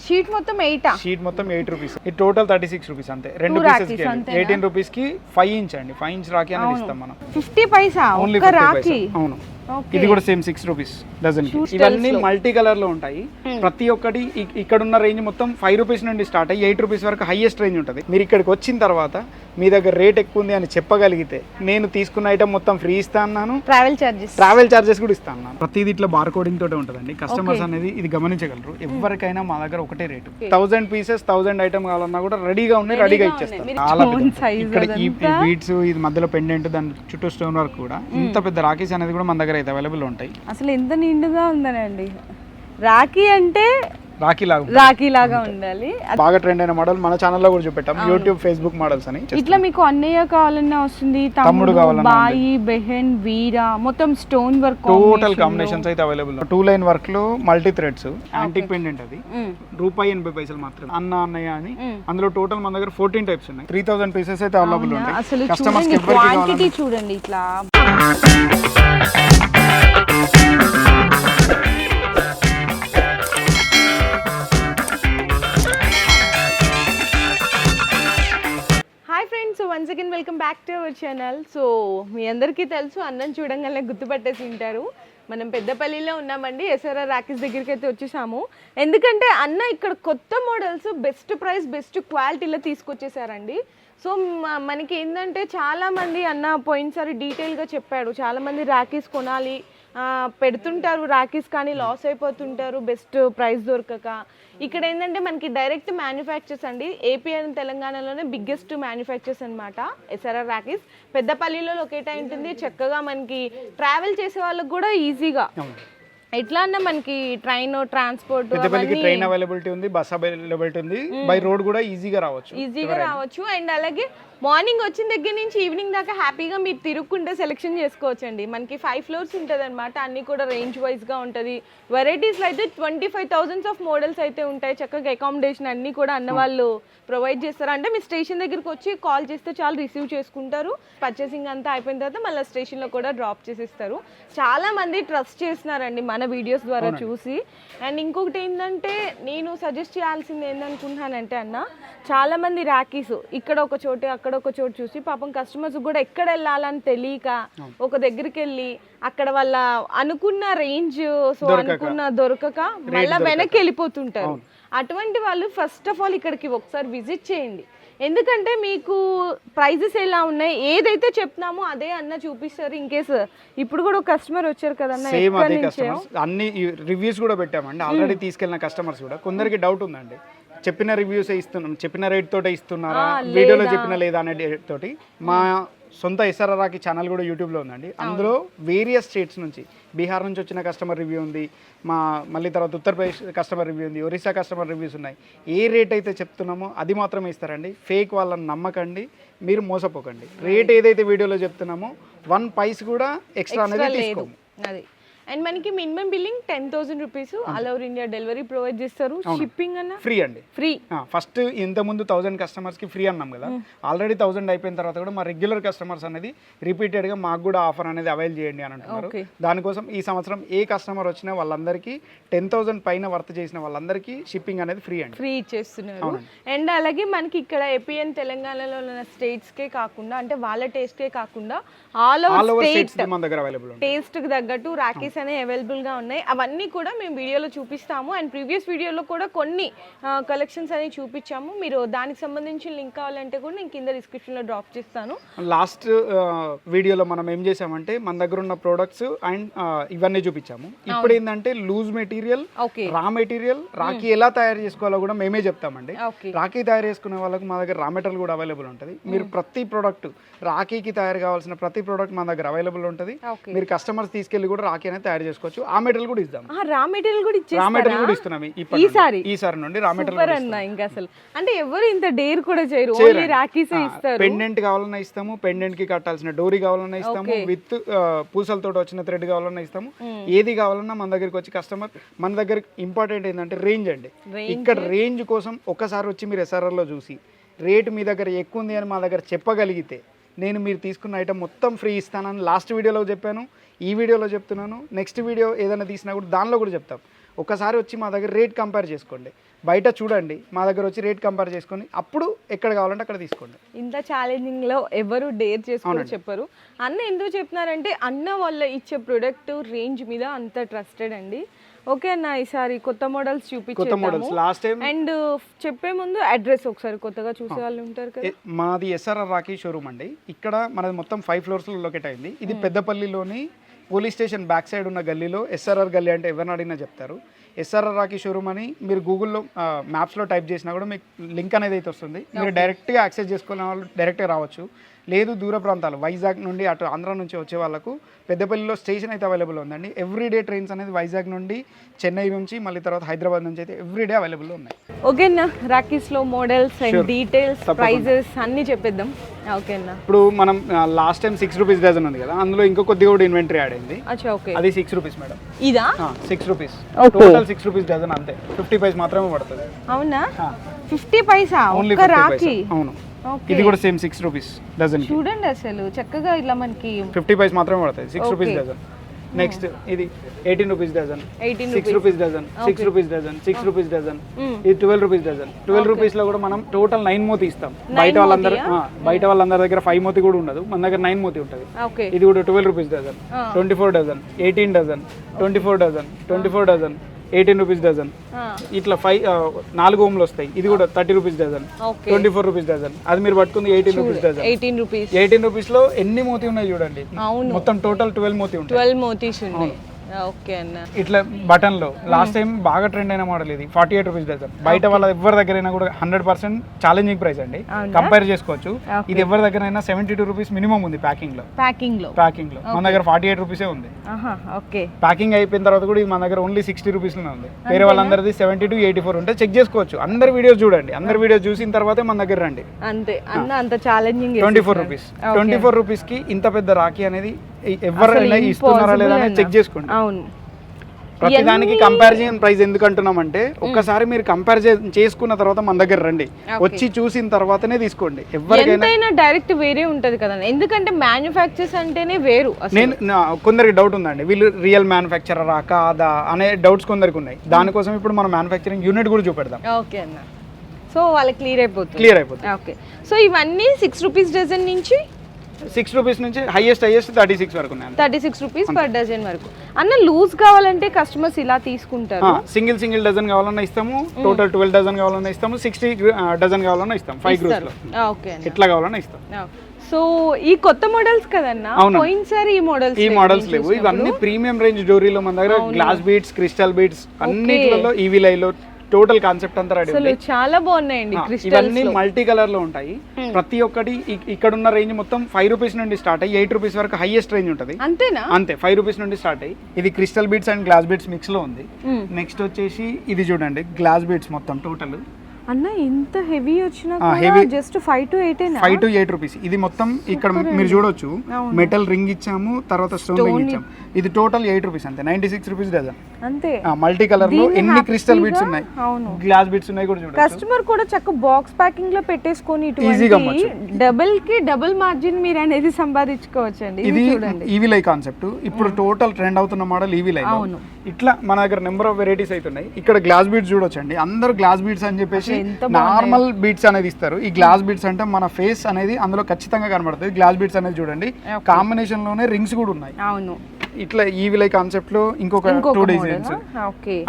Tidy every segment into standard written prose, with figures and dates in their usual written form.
Sheet మొత్తం 8 sheet మొత్తం 8 rupees. ఇది టోటల్ 36 రూపీస్ అంతే. 2 పీసెస్ కి 18 రూపీస్ కి 5 ఇంచ్ అండి. 5 ఇంచ్ రాఖీ అనేది ఇస్తాం మనం. 50 పైసా ఓన్లీ ఒక్క రాఖీ. అవును. ఇది కూడా సేమ్ 6 రూపీస్ డజన్. ఇవన్నీ మల్టీ కలర్ లో ఉంటాయి. ప్రతి ఒక్కటి ఇక్కడ ఉన్న రేంజ్ మొత్తం 5 రూపీస్ నుండి స్టార్ట్ అయ్యి 8 రూపీస్ వరకు హైయెస్ట్ రేంజ్ ఉంటుంది. మీరు ఇక్కడికి వచ్చిన తర్వాత మీ దగ్గర రేట్ ఎక్కువ ఉంది అని చెప్పగలిగితే నేను తీసుకున్న ఐటమ్ మొత్తం ఫ్రీ ఇస్తా అన్నాను. ట్రావెల్ చార్జెస్ కూడా ఇస్తా అన్నాను. ప్రతిది ఇట్లా బార్ కోడింగ్ తోటే ఉంటుందండి. కస్టమర్స్ అనేది ఇది గమనించగలరు. ఎవరికైనా మా దగ్గర ఒకటే రేటు. 1000 పీసెస్ 1000 ఐటమ్ కావాలన్నా కూడా రెడీగా ఉన్నాయి, రెడీగా ఇచ్చేస్తాం. చాలా ఇక్కడ ఈ బీడ్స్, ఇది మధ్యలో పెండెంట్, దాని చుట్టూ స్టోన్ వర్క్ కూడా ఇంత పెద్ద రాఖీస్ అనేది కూడా మన దగ్గర అయితే అవైలబుల్ ఉంటాయి. అసలు ఎంత నిండుగా ఉందనండి. రాఖీ అంటే రాఖీ లాగా ఉండాలి. బాగా ట్రెండ్ అయిన మోడల్ మన ఛానల్లో కూడా చూపెట్టాం. యూట్యూబ్, ఫేస్బుక్ మోడల్స్ అని. ఇట్లా మీకు అన్నయ్య కావాలన్నా వస్తుంది, తమ్ముడు కావాలన్నా, బాయి, బెహన్, వీరా, మొత్తం స్టోన్ వర్క్ టోటల్ కాంబినేషన్స్ అయితే అవైలబుల్. 2 లైన్ వర్క్ లో మల్టీ థ్రెడ్స్, యాంటిక్ పెండెంట్, అది ₹80 మాత్రమే. అన్నయ్య అని అందులో టోటల్ మన దగ్గర 14 టైప్స్ ఉన్నాయి. 3000 పీసెస్ అయితే అవైలబుల్ ఉంటాయి. అసలు చూడండి క్వాంటిటీ చూడండి. ఇట్లా once again welcome back to our channel. So మీ అందరికీ తెలుసు, అన్నం చూడంగానే గుర్తుపట్టేసి ఉంటారు. మనం పెద్దపల్లిలో ఉన్నామండి. ఎస్ఆర్ఆర్ రాఖీస్ దగ్గరికి అయితే వచ్చేసాము. ఎందుకంటే అన్న ఇక్కడ కొత్త మోడల్స్ బెస్ట్ ప్రైస్, బెస్ట్ క్వాలిటీలో తీసుకొచ్చేసారండి. సో మనకి ఏంటంటే చాలామంది అన్న పోయినసారి డీటెయిల్గా చెప్పాడు, చాలామంది రాఖీస్ కొనాలి పెడుతుంటారు, రాఖీస్ కానీ లాస్ అయిపోతుంటారు బెస్ట్ ప్రైస్ దొరకక. ఇక్కడ ఏంటంటే మనకి డైరెక్ట్ మ్యానుఫ్యాక్చర్స్ అండి. ఏపీ అండ్ తెలంగాణలోనే బిగ్గెస్ట్ మ్యానుఫ్యాక్చర్స్ అనమాట ఎస్ఆర్ఆర్ రాఖీస్. పెద్దపల్లిలో లొకేట్ అయి ఉంటుంది. చక్కగా మనకి ట్రావెల్ చేసే వాళ్ళకి కూడా ఈజీగా, ఎట్లా అన్నా మనకి ట్రైన్ ట్రాన్స్పోర్ట్ ట్రైన్ అవైలబిలిటీ ఉంది, బస్ అవైలబిలిటీ ఉంది, బై రోడ్ కూడా ఈజీగా రావచ్చు. అండ్ అలాగే మార్నింగ్ వచ్చిన దగ్గర నుంచి ఈవినింగ్ దాకా హ్యాపీగా మీరు తిరుగుకుంటే సెలెక్షన్ చేసుకోవచ్చు అండి. మనకి 5 ఫ్లోర్స్ ఉంటుంది అనమాట. అన్ని కూడా రేంజ్ వైజ్గా ఉంటుంది. వెరైటీస్లో అయితే 25,000 ఆఫ్ మోడల్స్ అయితే ఉంటాయి. చక్కగా అకామిడేషన్ అన్నీ కూడా అన్న వాళ్ళు ప్రొవైడ్ చేస్తారు. అంటే మీరు స్టేషన్ దగ్గరికి వచ్చి కాల్ చేస్తే చాలు, రిసీవ్ చేసుకుంటారు. పర్చేసింగ్ అంతా అయిపోయిన తర్వాత మళ్ళీ స్టేషన్లో కూడా డ్రాప్ చేసిస్తారు. చాలా మంది ట్రస్ట్ చేస్తున్నారండి మన వీడియోస్ ద్వారా చూసి. అండ్ ఇంకొకటి ఏంటంటే నేను సజెస్ట్ చేయాల్సింది ఏంటనుకుంటున్నానంటే అన్న, చాలా మంది రాఖీస్ ఇక్కడ ఒక చోటు అక్కడ ఒక చోటు చూసి పాపం కస్టమర్స్ కూడా ఎక్కడ వెళ్ళాలని తెలియక ఒక దగ్గరికి వెళ్ళి అక్కడ వాళ్ళ అనుకున్న రేంజ్ అనుకున్న దొరకక మళ్ళీ వెనక్కి వెళ్ళిపోతుంటారు. అటువంటి వాళ్ళు ఫస్ట్ ఆఫ్ ఆల్ ఇక్కడికి ఒకసారి విజిట్ చేయండి. ఎందుకంటే మీకు ప్రైజెస్ ఎలా ఉన్నాయి, ఏదైతే చెప్తున్నామో అదే అన్న చూపిస్తారు. ఇన్ కేసు ఇప్పుడు కూడా కస్టమర్ వచ్చారు కదన్న, అన్ని రివ్యూస్ కూడా పెట్టామండి. ఆల్రెడీ తీసుకెళ్ళిన కస్టమర్స్ కూడా కొందరికి డౌట్ ఉందండి, చెప్పిన రివ్యూస్ ఇస్తున్నాం, చెప్పిన రేట్ తోటే ఇస్తున్నారా, వీడియోలో చెప్పిన లేదా అనే రేట్ తోటి. మా సొంత ఎస్ఆర్ఆర్ రాఖీ ఛానల్ కూడా యూట్యూబ్లో ఉందండి. అందులో వేరియస్ స్టేట్స్ నుంచి, బీహార్ నుంచి వచ్చిన కస్టమర్ రివ్యూ ఉంది, మళ్ళీ తర్వాత ఉత్తరప్రదేశ్ కస్టమర్ రివ్యూ ఉంది, ఒరిస్సా కస్టమర్ రివ్యూస్ ఉన్నాయి. ఏ రేట్ అయితే చెప్తున్నామో అది మాత్రమే ఇస్తారండి. ఫేక్ వాళ్ళని నమ్మకండి, మీరు మోసపోకండి. రేట్ ఏదైతే వీడియోలో చెప్తున్నామో 1 పైస్ కూడా ఎక్స్ట్రా అనేది తీసుకోము. అండ్ మనకి minimum billing 10,000 rupees, all over India delivery provide చేస్తారు. షిప్పింగ్ అన్న ఫ్రీ అండి, ఫ్రీ. ఫస్ట్ ఇంత ముందు 1000 కస్టమర్స్ కి ఫ్రీ అన్నాం కదా, ఆల్రెడీ 1000 అయిపోయిన తర్వాత కూడా మా రెగ్యులర్ కస్టమర్స్ అనేది రిపీటెడ్ గా మాకు కూడా ఆఫర్ అనేది అవైల్ చేయండి అని అంటున్నారు. దానికోసం ఈ సంవత్సరం ఏ కస్టమర్ వచ్చినా వాళ్ళందరికీ 10,000 పైన వర్త్ చేసిన వాళ్ళందరికీ షిప్పింగ్ అనేది ఫ్రీ అండి, ఫ్రీ ఇచ్చేస్తున్నారు. అండ్ అలాగే మనకి ఇక్కడ ఏపీ అండ్ తెలంగాణలో ఉన్న స్టేట్స్ కే కాకుండా, అంటే వాళ్ళ టేస్ట్ కే కాకుండా ఆల్ ఓవర్ స్టేట్స్ మన దగ్గర అవైలబుల్ ఉంది. టేస్ట్ కి తగ్గట్టు రాఖీస్ అవైలబుల్ గా ఉన్నాయి. అవన్నీ కూడా మేము వీడియోలో చూపిస్తాము. అండ్ ప్రీవియస్ వీడియోలో కూడా కొన్ని కలెక్షన్స్ అనేవి చూపించాము. మీరు దానికి సంబంధించిన లింక్ కావాలంటే కూడా నేను కింద డిస్క్రిప్షన్ లో డ్రాప్ చేస్తాను. లాస్ట్ వీడియోలో మనం ఏం చేసామంటే మన దగ్గర ఉన్న ప్రొడక్ట్స్ అండ్ ఇవన్నీ చూపించాము. ఇప్పుడు ఏంటంటే loose material, raw material, rakhi ఎలా తయారు చేసుకోవాలో కూడా మేమే చెప్తామండి. రాఖీ తయారు చేసుకునే వాళ్ళకి మా దగ్గర రా మెటీరియల్ కూడా అవైలబుల్ ఉంటుంది. మీరు ప్రతి ప్రోడక్ట్, రాఖీకి తయారు కావాల్సిన ప్రతి ప్రోడక్ట్ మన దగ్గర అవైలబుల్ ఉంటుంది. మీరు కస్టమర్స్ తీసుకెళ్లి కూడా రాఖీ అనేది తయారు చేసుకోవచ్చు. ఆ మెటీరియల్ కూడా ఇద్దాం. రా మెటీరియల్ కూడా ఇస్తున్నాం ఈసారి నుండి. రా మెటీరియల్ ఇంకా అసలు అంటే ఎవరు ఇంత డేర్ కూడా చేయరు, ఓన్లీ రాఖీసే ఇస్తారు. పెండెంట్ కావాలన్నా ఇస్తాము, పెండెంట్ కి కట్టాల్సిన డోరీ కావాలన్నా ఇస్తాము, విత్ పూసలతో వచ్చిన థ్రెడ్ కావాలన్నా ఇస్తాము. ఏది కావాలన్నా మన దగ్గరికి వచ్చి కస్టమర్, మన దగ్గర ఇంపార్టెంట్ ఏంటంటే రేంజ్ అండి. ఇక్కడ రేంజ్ కోసం ఒక్కసారి వచ్చి మీరు ఎస్ఆర్ఆర్ లో చూసి రేటు మీ దగ్గర ఎక్కువ ఉంది అని మా దగ్గర చెప్పగలిగితే నేను మీరు తీసుకున్న ఐటమ్ మొత్తం ఫ్రీ ఇస్తానని లాస్ట్ వీడియోలో చెప్పాను, ఈ వీడియోలో చెప్తున్నాను. నెక్స్ట్ వీడియో ఏదైనా తీసినా కూడా దానిలో కూడా చెప్తాం. ఒకసారి వచ్చి మా దగ్గర రేట్ కంపేర్ చేసుకోండి, బయట చూడండి, మా దగ్గర వచ్చి రేట్ కంపేర్ చేసుకొని అప్పుడు ఎక్కడ కావాలంటే అక్కడ తీసుకోండి. ఇంత ఛాలెంజింగ్ లో ఎవరు డేర్ చేసుకొని చెప్పరు. అన్న ఎందుకు చెప్తున్నారంటే అన్న వాళ్ళ ఇచ్చే ప్రొడక్ట్ రేంజ్ మీద అంత ట్రస్టెడ్ అండి. ఓకే అన్న, ఈసారి కొత్త మోడల్స్ చూపించాము. లాస్ట్ టైం అండ్ చెప్పే ముందు అడ్రస్ ఒకసారి కొత్తగా చూసే వాళ్ళు ఉంటారు కదా. మాది ఎస్ఆర్ఆర్ రాఖీ షోరూమ్ అండి. ఇక్కడ మనది మొత్తం 5 floors లో లొకేట్ అయింది. ఇది పెద్దపల్లిలోని పోలీస్ స్టేషన్ బ్యాక్ సైడ్ ఉన్న గల్లీలో ఎస్ఆర్ఆర్ గల్లీ అంటే ఎవరిని అడిగినా చెప్తారు. ఎస్ఆర్ఆర్ రాఖీ షోరూమ్ అని మీరు గూగుల్లో మ్యాప్స్లో టైప్ చేసినా కూడా మీకు లింక్ అనేది అయితే వస్తుంది. మీరు డైరెక్ట్గా యాక్సెస్ చేసుకునే వాళ్ళు డైరెక్ట్గా రావచ్చు. లేదు దూర ప్రాంతాలు వైజాగ్ నుండి అటు ఆంధ్ర నుంచి వచ్చే వాళ్ళకు పెద్దపల్లిలో స్టేషన్ అయితే అవైలబుల్ ఉందండి. ఎవ్రీడే ట్రైన్స్ అనేది వైజాగ్ నుండి, చెన్నై నుంచి, మళ్ళీ తర్వాత హైదరాబాద్ నుంచి అయితే ఎవ్రీడే అవైలబుల్ ఉన్నాయి. ఓకేనా, రాకీస్లో మోడల్స్ అండ్ డీటెయిల్స్, ప్రైజెస్ అన్నీ చెప్పేద్దాం. ఓకేనా, ఇప్పుడు మనం లాస్ట్ టైం 6 రూపీస్ డజన్ ఉంది కదా, అందులో ఇంకో కొద్దిగా కూడా ఇన్వెంటరీ యాడ్ అయింది. అది 6 రూపీస్ మేడం. ఇదా 6 రూపీస్, టోటల్ 6 రూపీస్ డజన్, అంతే. 50 పైస్ మాత్రమే పడుతుంది. అవునా, 50 పైసా ఓన్లీ రాఖీ? అవును, ఇది కూడా సేమ్ 6 రూపీస్ డజన్. చూడండి అసలు చక్కగా ఇలా మనకి 50 పైస్ మాత్రమే పడుతుంది, 6 రూపీస్ డజన్. నెక్స్ట్ ఇది 18 rupees dozen, 6 rupees dozen, 6 rupees dozen, 6 rupees dozen. ఇది 12 రూపీస్ డజన్. 12 రూపీస్ లో కూడా మనం టోటల్ 9 మోతి ఇస్తాం. బయట వాళ్ళందరి దగ్గర 5 మోతి కూడా ఉండదు, మన దగ్గర 9 మోతి ఉంటుంది. ఇది కూడా 12 rupees dozen, 24 dozen, 18 dozen, 24 dozen, 24 dozen, 18 rupees dozen. ఇట్లా 4 ఓమ్లు వస్తాయి. ఇది కూడా 30 రూపీస్ డజన్, 24 రూపీస్ డజన్. అది మీరు పట్టుకుంది 18 రూపీస్ డజన్. 18 రూపీస్ లో ఎన్ని మోతి ఉన్నాయి చూడండి, మొత్తం టోటల్ 12 మోతి ఉంటాయి. 12 మోతీస్ ఉన్నాయి. ఓకే అన్న, ఇట్లా బటన్ లో లాస్ట్ టైం బాగా ట్రెండ్ అయిన మోడల్ ఇది 48 రూపీస్ డజన్. బయట వాళ్ళ ఎవరి దగ్గరైనా కూడా 100% ఛాలెంజింగ్ ప్రైస్ అండి, కంపేర్ చేసుకోవచ్చు. ఇది ఎవరి దగ్గరైనా 72 రూపీస్ మినిమం ఉంది ప్యాకింగ్ లో. మన దగ్గర 48 రూపీసే ఉంది. ప్యాకింగ్ అయిపోయిన తర్వాత కూడా ఇది మన దగ్గర ఓన్లీ 60 రూపీస్ లోనే ఉంది. వేరే వాళ్ళందరిది 70 to 84 ఉంటే చెక్ చేసుకోవచ్చు. అందరి వీడియోస్ చూడండి, అందరి వీడియోస్ చూసిన తర్వాతే మన దగ్గర రండి. అంతే అన్న, అంత ఛాలెంజింగ్. 24 రూపీస్, 24 రూపీస్ కి ఇంత పెద్ద రాఖీ అనేది ఎవరైనా ఇస్తున్నారా లేదా అని చెక్ చేసుకోండి. అవును, ప్రతిదానికి కంపారిజన్ ప్రైస్ ఎందుకు అంటున్నామంటే ఒక్కసారి మీరు కంపేర్ చేసుకున్న తర్వాత మన దగ్గర రండి, వచ్చి చూసిన తర్వాతనే తీసుకోండి. ఎవరికైనా డైరెక్ట్ వేరే ఉంటది కదా, ఎందుకంటే మ్యానుఫ్యాక్చర్స్ అంటేనే వేరు. కొందరికి డౌట్ ఉందండి, వీళ్ళు రియల్ మ్యానుఫ్యాక్చరరా కాదా అనే డౌట్స్ కొందరికి ఉన్నాయి. దానికోసం ఇప్పుడు మనం మ్యానుఫ్యాక్చరింగ్ యూనిట్ కూడా చూపెడదాం. ఓకే అన్న, సో వాళ్ళకి క్లియర్ అయిపోతుంది. ఓకే, సో ఇవన్నీ 6 రూపీస్ డజన్ నుంచి 6 రూపీస్ నుంచి హైయెస్ట్ 36 వరకు ఉన్నాయి. 36 రూపీస్ పర్ డజన్ వరకు. అన్న లూజ్ కావాలంటే కస్టమర్స్ ఇలా తీసుకుంటారు. సింగిల్ డజన్ కావాలన్నా ఇస్తాము, టోటల్ 12 డజన్ కావాలన్నా ఇస్తాము, 60 డజన్ కావాలన్నా ఇస్తాం, 5 గ్రూప్స్ లో. ఓకే, ఎట్లా కావాలన్నా ఇస్తాం. సో ఈ కొత్త మోడల్స్ కదన్నా, పోయినసారి ఈ మోడల్స్ లేవు. ఇవన్నీ ప్రీమియం రేంజ్ జ్యువెలరీలో మన దగ్గర గ్లాస్ బీడ్స్, క్రిస్టల్ బీడ్స్ అన్నిట్లలో ఈవీలైలో టోటల్ కాన్సెప్ట్ అంతా రెడీ ఉంది. చాలా బాగున్నాయండి. ఇవన్నీ మల్టీ కలర్ లో ఉంటాయి. ప్రతి ఒక్కటి ఇక్కడ ఉన్న రేంజ్ మొత్తం 5 రూపీస్ నుండి స్టార్ట్ అయ్యి 8 రూపీస్ వరకు హైయెస్ట్ రేంజ్ ఉంటుంది. అంతేనా? అంతే, 5 రూపీస్ నుండి స్టార్ట్ అయ్యి. ఇది crystal beads and glass beads mix లో ఉంది. నెక్స్ట్ వచ్చేసి ఇది చూడండి, గ్లాస్ బీడ్స్ మొత్తం టోటల్. అన్న ఇంత హెవీ వచ్చినా జస్ట్ 5 to 8 రూపీస్. ఇది మొత్తం ఇక్కడ మీరు చూడొచ్చు, మెటల్ రింగ్ ఇచ్చాము, తర్వాత స్టోన్ రింగ్ ఇచ్చాము. ఇది టోటల్ 8 రూపీస్, అంతే. 96 రూపీస్ డజన్. అంతే, మల్టీ కలర్ లో ఎన్ని క్రిస్టల్ బీడ్స్ ఉన్నాయి, గ్లాస్ బీడ్స్ ఉన్నాయి కూడా చూడండి. కస్టమర్ కూడా చక్కగా బాక్స్ ప్యాకింగ్ లో పెట్టేసుకొని డబుల్ కి డబుల్ మార్జిన్ మీరు అనేది సంపాదించుకోవచ్చు అండి. ఇది ఈవీలై కాన్సెప్ట్. ఇప్పుడు టోటల్ ట్రెండ్ అవుతున్న మోడల్ ఈవీలై. ఇట్లా మన దగ్గర నెంబర్ ఆఫ్ వెరైటీస్ అవుతున్నాయి. ఇక్కడ గ్లాస్ బీడ్స్ చూడొచ్చండి. అందరూ గ్లాస్ బీడ్స్ అని చెప్పేసి నార్మల్ బీడ్స్ అనేది ఇస్తారు. ఈ గ్లాస్ బీడ్స్ అంటే మన ఫేస్ అనేది అందులో ఖచ్చితంగా కనబడుతుంది. గ్లాస్ బీడ్స్ అనేది చూడండి, కాంబినేషన్ లోనే రింగ్స్ కూడా ఉన్నాయి. అవును, ఇట్లా ఈవిలై కాన్సెప్ట్ లో ఇంకొక 2 డిజైన్స్.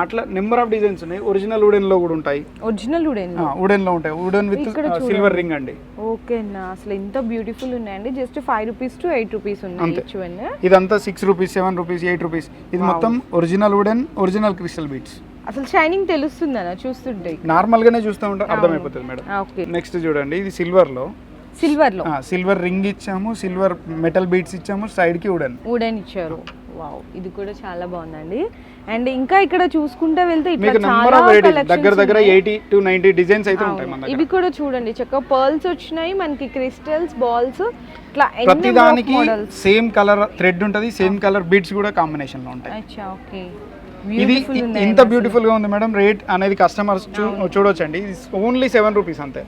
అట్లా నెంబర్ ఆఫ్ డిజైన్స్ ఉన్నాయి. ఒరిజినల్ వుడెన్ లో కూడా ఉంటాయి. వుడెన్ లో ఉంటాయి, వుడెన్ విత్ సిల్వర్ రింగ్ అండి. ఓకే అన్న, అసలు ఎంత బ్యూటిఫుల్ ఉన్నాయండి. జస్ట్ 5 రూపీస్ to 8 రూపీస్ ఉన్నాయి. ఇదంతా 6 రూపీస్, 7 రూపీస్, 8 రూపీస్. ఇది మొత్తం original wooden, original crystal beads. అసలు షైనింగ్ తెలుస్తుందన్న చూస్తుంటే, నార్మల్ గానే చూస్తూ ఉంటే అర్థమైపోతుంది మేడం. నెక్స్ట్ చూడండి, ఇది సిల్వర్ లో సిల్వర్ రింగ్ ఇచ్చాము, సిల్వర్ మెటల్ బీడ్స్ ఇచ్చాము, సైడ్ కి వుడెన్ ఇచ్చారు. వావ్, ఇది కూడా చాలా బాగుందండి. అండ్ ఇంకా ఇక్కడ చూసుకుంటే వెళ్తే ఇట్లా చాలా దగ్గర 80 to 90 డిజైన్స్ అయితే ఉంటాయి మన దగ్గర. ఇవి కూడా చూడండి, చక్కగా పర్ల్స్ వచ్చినాయి మనకి, క్రిస్టల్స్, బాల్స్, ఇట్లా ప్రతి దానికి సేమ్ కలర్ థ్రెడ్ ఉంటది, సేమ్ కలర్ బీడ్స్ కూడా కాంబినేషన్ లో ఉంటాయి. అచ్చా, ఓకే. ఇది ఇంత బ్యూటిఫుల్ గా ఉంది మేడం. రేట్ అనేది కస్టమర్స్ చూడొచ్చండి, ఓన్లీ 7 రూపీస్ అంతే.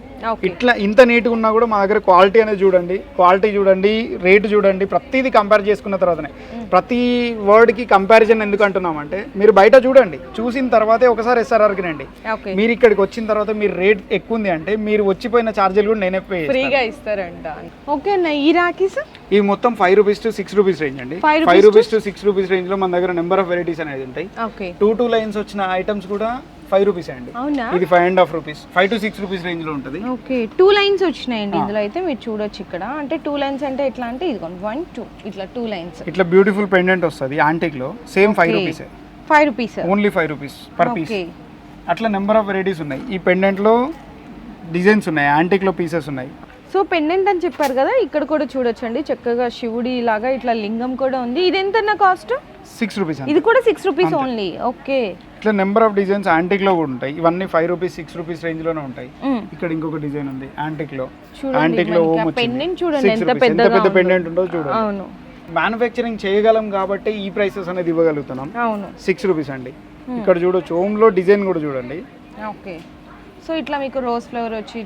ఇట్లా ఇంత నీట్ గా ఉన్నా కూడా మా దగ్గర క్వాలిటీ అనేది చూడండి, క్వాలిటీ చూడండి, రేట్ చూడండి, ప్రతిదీ కంపేర్ చేసుకున్న తర్వాతనే. ప్రతి వర్డ్ కి కంపారిజన్ ఎందుకు అంటున్నామంటే మీరు బయట చూడండి, చూసిన తర్వాతే ఒకసారి SRRకి రండి. మీరు ఇక్కడికి వచ్చిన తర్వాత మీరు రేట్ ఎక్కువ ఉంది అంటే మీరు వచ్చిపోయిన ఛార్జీలు కూడా నేనే పే ఫ్రీగా ఇస్తారంట. ఓకే అన్న, ఈ రాఖీస్ ఇవి మొత్తం 5 రూపీస్ టు 6 రూపీస్ రేంజ్ అండి. 5 రూపీస్ టు 6 రూపీస్ రేంజ్ లో మన దగ్గర నెంబర్ ఆఫ్ వెరైటీస్ అనేది ఉంటాయి. 2 లైన్స్ వచ్చిన ఐటమ్స్ కూడా 5 రూపీస్ అండి. ఇది 5.5 రూపీస్, 5 to 6 రూపీస్ రేంజ్ లో ఉంటుంది. ఓకే, 2 లైన్స్ వచ్చినాయండి ఇందులో అయితే మీరు చూడొచ్చు ఇక్కడ. అంటే 2 లైన్స్ అంటే ఎట్లా అంటే ఇదిగోండి 1 2 ఇట్లా 2 లైన్స్. ఇట్లా బ్యూటిఫుల్ పెండెంట్ వస్తుంది యాంటిక్ లో, same 5 rupees. 5 rupees only 5 rupees per piece. అట్లా నెంబర్ ఆఫ్ వెరైటీస్ ఉన్నాయి. ఈ పెండెంట్ లో డిజైన్స్ ఉన్నాయి, యాంటిక్ లో పీసెస్ ఉన్నాయి. సో పెండెంట్ అని చెప్పారు కదా, ఇక్కడ కూడా చూడొచ్చండి చక్కగా శివుడి లాగా ఇట్లా లింగం కూడా ఉంది. ఇది ఎంత కాస్ట్? 6 రూపీస్. ఇది కూడా 6 రూపీస్ ఓన్లీ. ఓకే, ఇట్లా నెంబర్ ఆఫ్ డిజైన్స్ యాంటిక్ లో కూడా ఉంటాయి. ఇవన్నీ 5 రూపీస్ 6 రూపీస్ రేంజ్ లోనే ఉంటాయి. ఇక్కడ ఇంకొక డిజైన్ ఉంది యాంటిక్ లో. యాంటిక్ లో పెండెంట్ చూడండి ఎంత పెద్ద పెండెంట్ ఉందో చూడండి. అవును, మ్యానుఫ్యాక్చరింగ్ చేయగలం కాబట్టి ఈ ప్రైసెస్ అనేది ఇవ్వగలుగుతున్నాం. అవును, 6 రూపీస్ అండి. ఇక్కడ చూడొచ్చు, హోమ్ లో డిజైన్ కూడా చూడండి. ఓకే, సో ఇట్లా మీకు రోజ్ ఫ్లవర్ వచ్చి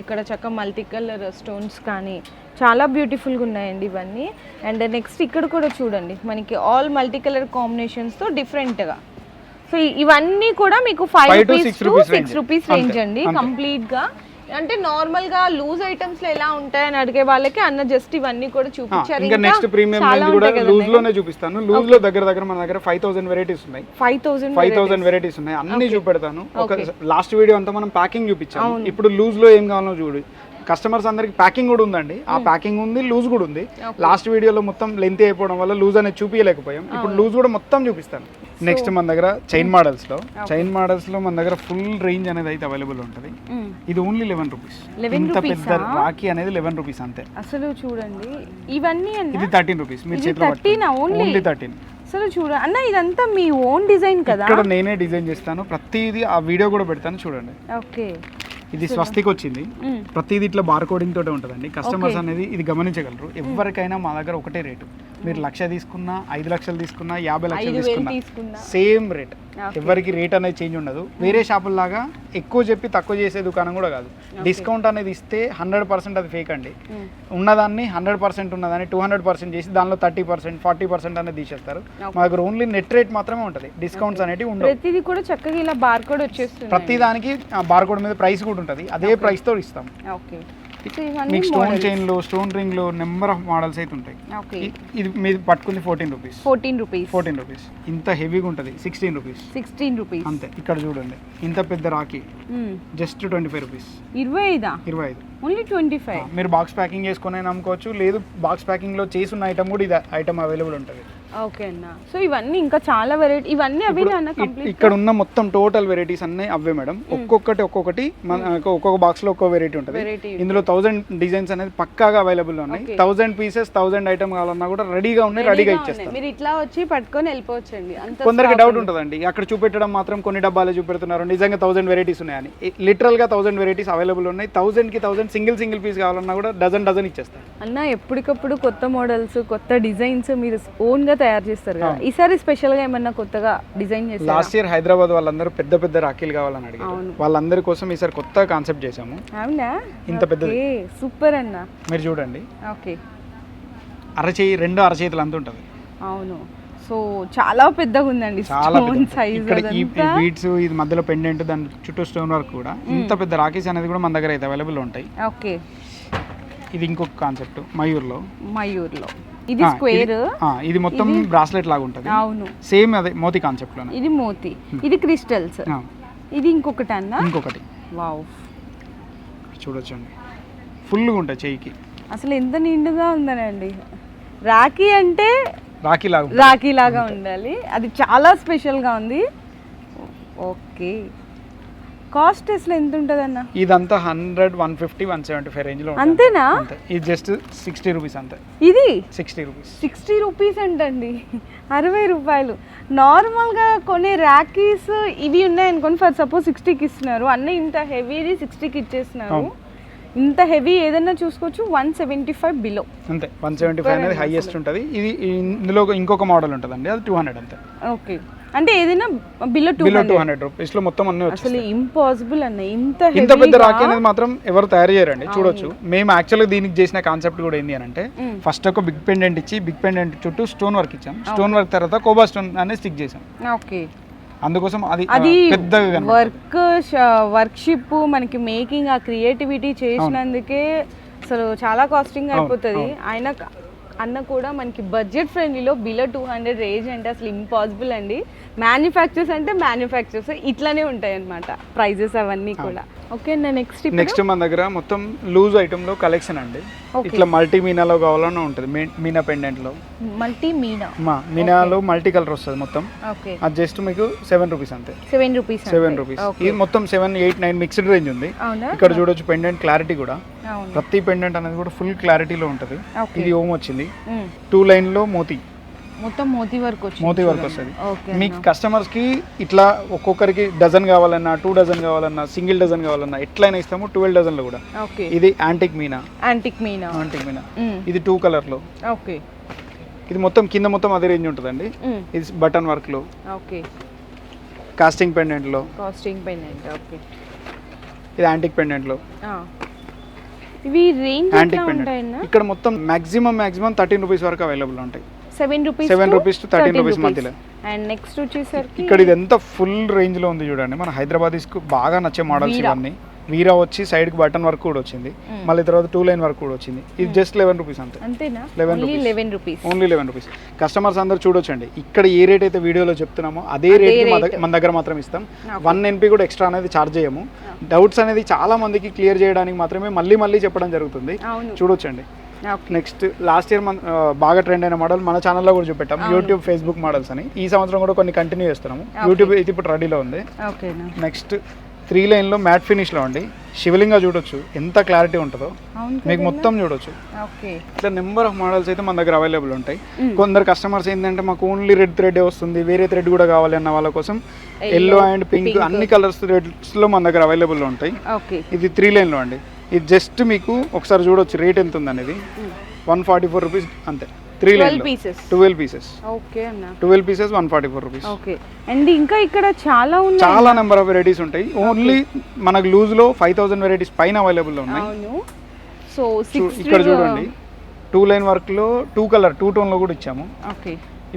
ఇక్కడ చక్క మల్టీ కలర్ స్టోన్స్ కానీ చాలా బ్యూటిఫుల్గా ఉన్నాయండి ఇవన్నీ. అండ్ నెక్స్ట్ ఇక్కడ కూడా చూడండి మనకి ఆల్ మల్టీ కలర్ కాంబినేషన్స్తో డిఫరెంట్గా. సో ఇవన్నీ కూడా మీకు 5 రూపీస్ టు 6 రూపీస్ రేంజ్ అండి కంప్లీట్గా. అంటే నార్మల్ గా లూజ్ ఐటమ్స్ లో ఎలా ఉంటాయని అడిగే వాళ్ళకి అన్న జస్ట్ ఇవన్నీ కూడా చూపించారు. ఇంకా నెక్స్ట్ ప్రీమియం రేంజ్ కూడా లూజ్ లోనే చూపిస్తాను. లూజ్ లో దగ్గర మన దగ్గర 5000 వెరైటీస్ ఉన్నాయి. 5000 వెరైటీస్ ఉన్నాయి, అన్ని చూపెడతాను. ఒక లాస్ట్ వీడియో అంతా మనం ప్యాకింగ్ చూపించాము. ఇప్పుడు లూజ్ లో ఏం కావాలో చూడు. కస్టమర్స్ అందరికి ప్యాకింగ్ కూడా ఉందండి, ఆ ప్యాకింగ్ ఉంది, లూజ్ కూడా ఉంది. లాస్ట్ వీడియోలో మొత్తం లెంత్ అయిపోవడం వల్ల లూజ్ అనేది చూపించలేకపోయాం. ఇప్పుడు లూజ్ కూడా మొత్తం చూపిస్తాను. నెక్స్ట్ మన దగ్గర చైన్ మోడల్స్ లో మన దగ్గర ఫుల్ రేంజ్ అనేది అయితే అవైలబుల్ ఉంటుంది. ఇది ఓన్లీ 11 రూపీస్. ఇంత పెద్ద రాఖీ అనేది 11 రూపీస్ అంతే. అసలు చూడండి ఇవన్నీ ఇది 13 రూపీస్. మీరు చేతిలో ఓన్లీ 13. అసలు చూడండి అన్న, ఇదంతా మీ ఓన్ డిజైన్ కదా? ఇక్కడ నేనే డిజైన్ చేస్తాను ప్రతిదీ, ఆ వీడియో కూడా పెడతాను చూడండి. ఓకే, ఇది స్వస్తికి వచ్చింది. ప్రతిదీ ఇట్లా బార్ కోడింగ్ తోటే ఉంటుందండి. కస్టమర్స్ అనేది ఇది గమనించగలరు. ఎవరికైనా మా దగ్గర ఒకటే రేటు. మీరు 1,00,000 తీసుకున్నా, 5 లక్షలు తీసుకున్నా, 50 లక్షలు తీసుకున్నా సేమ్ రేట్. ఎవరికి రేట్ అనేది చేంజ్ ఉండదు. వేరే షాపుల్లాగా ఎక్కువ చెప్పి తక్కువ చేసే దుకాణం కూడా కాదు. డిస్కౌంట్ అనేది ఇస్తే 100% అది ఫేక్ అండి. ఉన్నదాన్ని 100% ఉన్నదాన్ని 200% చేసి దానిలో 30%, 40% అనేది తీసేస్తారు. మా దగ్గర ఓన్లీ నెట్ రేట్ మాత్రమే ఉంటుంది. డిస్కౌంట్స్ అనేవి ఉండవు. ప్రతిదీ కూడా చక్కగా ఇలా బార్ కోడ్ వచ్చేస్తుంది. ప్రతి దానికి బార్ కోడ్ మీద ప్రైస్ కూడా ఉంటుంది. అదే ప్రైస్ తో ఇస్తాం. ఓకే, మీకు స్టోన్ చైన్ లో, స్టోన్ రింగ్ లో నెంబర్ ఆఫ్ మోడల్స్ అయితే ఉంటాయి. ఇది మీరు పట్టుకుంది 14 రూపీస్. ఇంత హెవీగా ఉంటుంది 16 రూపీస్ అంతే. ఇక్కడ చూడండి ఇంత పెద్ద రాఖీ జస్ట్ 25 రూపీస్. 25 ఓన్లీ 25. మీరు బాక్స్ ప్యాకింగ్ చేసుకుని అమ్ముకోవచ్చు, లేదు బాక్స్ ప్యాకింగ్ లో చేసి ఉన్న ఐటమ్ కూడా ఇది ఐటమ్ అవైలబుల్ ఉంటుంది. ఓకే అన్న, సో ఇవన్నీ ఇంకా చాలా వెరైటీ, ఇవన్నీ అవే అన్న కంప్లీట్. ఇక్కడ ఉన్న మొత్తం టోటల్ వెరైటీస్ అన్నీ అవే మేడం. ఒక్కొక్కటి ఒక్కొక్క బాక్స్ లో ఒక్కొక్క వెరైటీ ఉంటుంది. ఇందులో 1000 డిజైన్స్ అనేది పక్కాగా అవైలబుల్ ఉన్నాయి. 1000 పీసెస్ 1000 ఐటమ్ కావాలన్నా కూడా రెడీగా ఉన్నాయి, రెడీగా ఇచ్చేస్తాం. మీరు ఇట్లా వచ్చి పట్టుకొని వెళ్ళిపోవచ్చండి. కొందరికి డౌట్ ఉంటుందండి, అక్కడ చూపెట్టడం మాత్రం కొన్ని డబ్బాలే చూపెడుతున్నారు, నిజంగా 1000 వెరైటీస్ ఉన్నాయని. లిటరల్ గా 1000 వెరైటీస్ అవైలబుల్ ఉన్నాయి. 1000కి 1000 సింగిల్ పీస్ కావాలన్నా కూడా డజన్ ఇచ్చేస్తాం అన్న. ఎప్పటికప్పుడు కొత్త మోడల్స్, కొత్త డిజైన్స్ మీరు ఓన్ గా తయారు చేస్తారు కదా. ఈసారి స్పెషల్ గా ఏమన్నా కొత్తగా డిజైన్ చేశారా? లాస్ట్ ఇయర్ హైదరాబాద్ వాళ్ళందరూ పెద్ద రాఖీలు కావాలని అడిగారు. వాళ్ళందరి కోసం ఈసారి కొత్త కాన్సెప్ట్ చేశాము. అవునా, ఇంత పెద్దది. సూపర్ అన్న. మీరు చూడండి, ఓకే, అరచేయి 2 అరచేతులు అంత ఉంటుంది. అవును, సో చాలా పెద్దగా ఉందండి. స్టోన్ సైజ్ ఇక్కడ ఈ బీడ్స్, ఇది మధ్యలో పెండెంట్, దాని చుట్టూ స్టోన్ వర్క్ కూడా. ఇంత పెద్ద రాఖీస్ అనేది కూడా మన దగ్గర అయితే అవైలబుల్ ఉంటాయి. ఓకే, ఇది ఇంకొక కాన్సెప్ట్ మయూర్లో. ఇది స్క్వేర్, ఇది మొత్తం బ్రాస్లెట్ లాగా ఉంటుంది. అవును, సేమ్ అదే మోతి కాన్సెప్ట్ లోనే. ఇది మోతి, ఇది క్రిస్టల్స్. ఇది ఇంకొకటి అన్న. ఇంకొకటి వావ్, చూడొచ్చండి ఫుల్గా ఉంటాయి చెయ్యికి. అసలు ఎంత నిండుగా ఉందనండి. రాఖీ అంటే రాఖీ లాగా ఉండాలి. అది చాలా స్పెషల్గా ఉంది. ఓకే, కాస్ట్ అసలు ఎంత ఉంటుంది అన్న? ఇదంతా 100, 150, 175 రేంజ్ లో. అంతేనా? ఇది జస్ట్ 60 రూపీస్ అంతే. ఇది 60 రూపీస్ అంటండి, 60 రూపాయలు. నార్మల్గా కొన్ని రాఖీస్ ఇవి ఉన్నాయనుకోండి, ఫర్ సపోజ్ 60కి ఇస్తున్నారు, అన్నీ ఇంత హెవీది 60కి ఇచ్చేస్తున్నారు. ఇంత హెవీ ఏదైనా చూసుకోవచ్చు 175 బిలో అంతే. 175 అనేది హైయెస్ట్ ఉంటుంది. ఇది ఇందులో ఇంకొక మోడల్ ఉంటుందండి, అది 200 అంతే. ఓకే, అంటే ఏదైనా బిలో బిలో 200 రూపీస్ లో మొత్తం అన్ని వచ్చేస్తాయి. అసలు ఇంపాసిబుల్ అన్న ఇంత పెద్ద రాఖీ అనేది మాత్రం ఎవరు తయారు చేయరండి. చూడొచ్చు మేము యాక్చువల్గా దీనికి చేసిన కాన్సెప్ట్ కూడా ఏంటి అని అంటే ఫస్ట్ ఒక బిగ్ పెండెంట్ ఇచ్చి బిగ్ పెండెంట్ చుట్టూ స్టోన్ వర్క్ ఇచ్చాం. స్టోన్ వర్క్ తర్వాత కోబా స్టోన్ అనేది స్టిక్ చేసాం. ఓకే, అందుకోసం అది పెద్దగా వర్క్షిప్ మనకి మేకింగ్ ఆ క్రియేటివిటీ చేసినందుకే అసలు చాలా కాస్టింగ్ అయిపోతుంది. అన్న కూడా మనకి బడ్జెట్ ఫ్రెండ్లీలో బిలో 200 రేంజ్ అంటే అసలు ఇంపాసిబుల్ అండి. మ్యానుఫ్యాక్చర్స్ అంటే మ్యానుఫ్యాక్చర్స్ ఇట్లానే ఉంటాయి అన్నమాట ప్రైజెస్ అవన్నీ కూడా. ఓకే, నెక్స్ట్ మన దగ్గర మొత్తం లూజ్ ఐటమ్ లో కలెక్షన్ అండి. ఇట్లా మల్టీ మీనాలో కావాలన్నా ఉంటుంది. మీనా పెండెంట్ లో మీనాలో మల్టీ కలర్ వస్తుంది మొత్తం. అది జస్ట్ మీకు 7 రూపీస్ అంతే. 7 రూపీస్. ఇది మొత్తం 7, 8, 9 మిక్స్డ్ రేంజ్ ఉంది. ఇక్కడ చూడొచ్చు పెండెంట్ క్లారిటీ కూడా, ప్రతి పెండెంట్ అనేది కూడా ఫుల్ క్లారిటీలో ఉంటుంది. ఇది ఓమ్ వచ్చింది, 2 లైన్ లో మొత్తం మోతీ వర్క్ వస్తుంది. మీకు కస్టమర్స్ కి ఇట్లా ఒక్కొక్కరికి డజన్ కావాలన్నా, 2 డజన్ కావాలన్నా, సింగిల్ డజన్ కావాలన్నా ఎట్లయినా ఇస్తాము. 12 డజన్ లో కూడా. ఇది యాంటిక్ మీనా. ఇది 2 కలర్ లో. ఇది మొత్తం కింద మొత్తం అదే రేంజ్ ఉంటుందండి. ఇది బటన్ వర్క్ లో, కాస్టింగ్ పెండెంట్ లో, ఇది యాంటిక్ పెండెంట్ లో. ఇవి రేంజ్ యాంటిక్ పెండెంట్ ఇక్కడ మొత్తం మాక్సిమం 13 రూపీస్ వరకు అవైలబుల్ ఉంటాయి. 7 రూపీస్ టు 13 రూపీస్ మధ్యలో. అండ్ నెక్స్ట్ వచ్చేసరికి ఇక్కడ ఇది ఎంత ఫుల్ రేంజ్ లో ఉంది చూడండి. మన హైదరాబాదీస్ కు బాగా నచ్చే మోడల్స్ ఇవన్నీ. వీరా వచ్చి సైడ్ కి బటన్ వర్క్ కూడా వచ్చింది, మళ్ళీ తర్వాత 2 లైన్ వర్క్ కూడా వచ్చింది. ఇది జస్ట్ 11 రూపీస్ అంతే. 11 రూపీస్. Only 11 rupees. కస్టమర్స్ అందరు చూడొచ్చండి. ఇక్కడ ఏ రేట్ అయితే వీడియోలో చెప్తున్నామో అదే రేట్ మన దగ్గర మాత్రం ఇస్తాం. 1 NP కూడా ఎక్స్ట్రా అనేది చార్జ్ చేయము. డౌట్స్ అనేది చాలా మందికి క్లియర్ చేయడానికి మాత్రమే మళ్ళీ చెప్పడం జరుగుతుంది. చూడొచ్చండి. నెక్స్ట్ లాస్ట్ ఇయర్ బాగా ట్రెండ్ అయిన మోడల్ మన ఛానల్లో కూడా చూపెట్టాం, యూట్యూబ్, ఫేస్బుక్ మోడల్స్ అని. ఈ సంవత్సరం కూడా కొన్ని కంటిన్యూ చేస్తున్నాము. యూట్యూబ్ ఇది ఇప్పుడు రెడీలో ఉంది. నెక్స్ట్ 3 లైన్ లో మ్యాట్ ఫినిష్ లో అండి. శివలింగా చూడొచ్చు ఎంత క్లారిటీ ఉంటుందో, మీకు మొత్తం చూడొచ్చు. ఇట్లా నెంబర్ ఆఫ్ మోడల్స్ అయితే మన దగ్గర అవైలబుల్ ఉంటాయి. కొందరు కస్టమర్స్ ఏంటంటే మాకు ఓన్లీ రెడ్ థ్రెడ్ వస్తుంది, వేరే థ్రెడ్ కూడా కావాలి అన్న వాళ్ళ కోసం ఎల్లో అండ్ పింక్ అన్ని కలర్స్ రెడ్స్ లో మన దగ్గర అవైలబుల్ ఉంటాయి. ఇది 3 లైన్ లో అండి. ఇది జస్ట్ మీకు ఒకసారి చూడొచ్చు రేట్ ఎంత ఉంది అనేది. 144 రూపీస్ అంతే. 3 లైన్ 12 పీసెస్. ఓకే అన్న, 12 పీసెస్ 144 రూపీస్. ఓకే. అండ్ ఇంకా ఇక్కడ చాలా నెంబర్ ఆఫ్ వెరైటీస్ ఉంటాయి. ఓన్లీ మనకు లూజ్ లో 5000 వెరైటీస్ పైన అవైలబుల్ ఉన్నాయి. సో ఇక్కడ చూడండి 2 లైన్ వర్క్ లో 2 కలర్ 2 టోన్ లో కూడా ఇచ్చాము.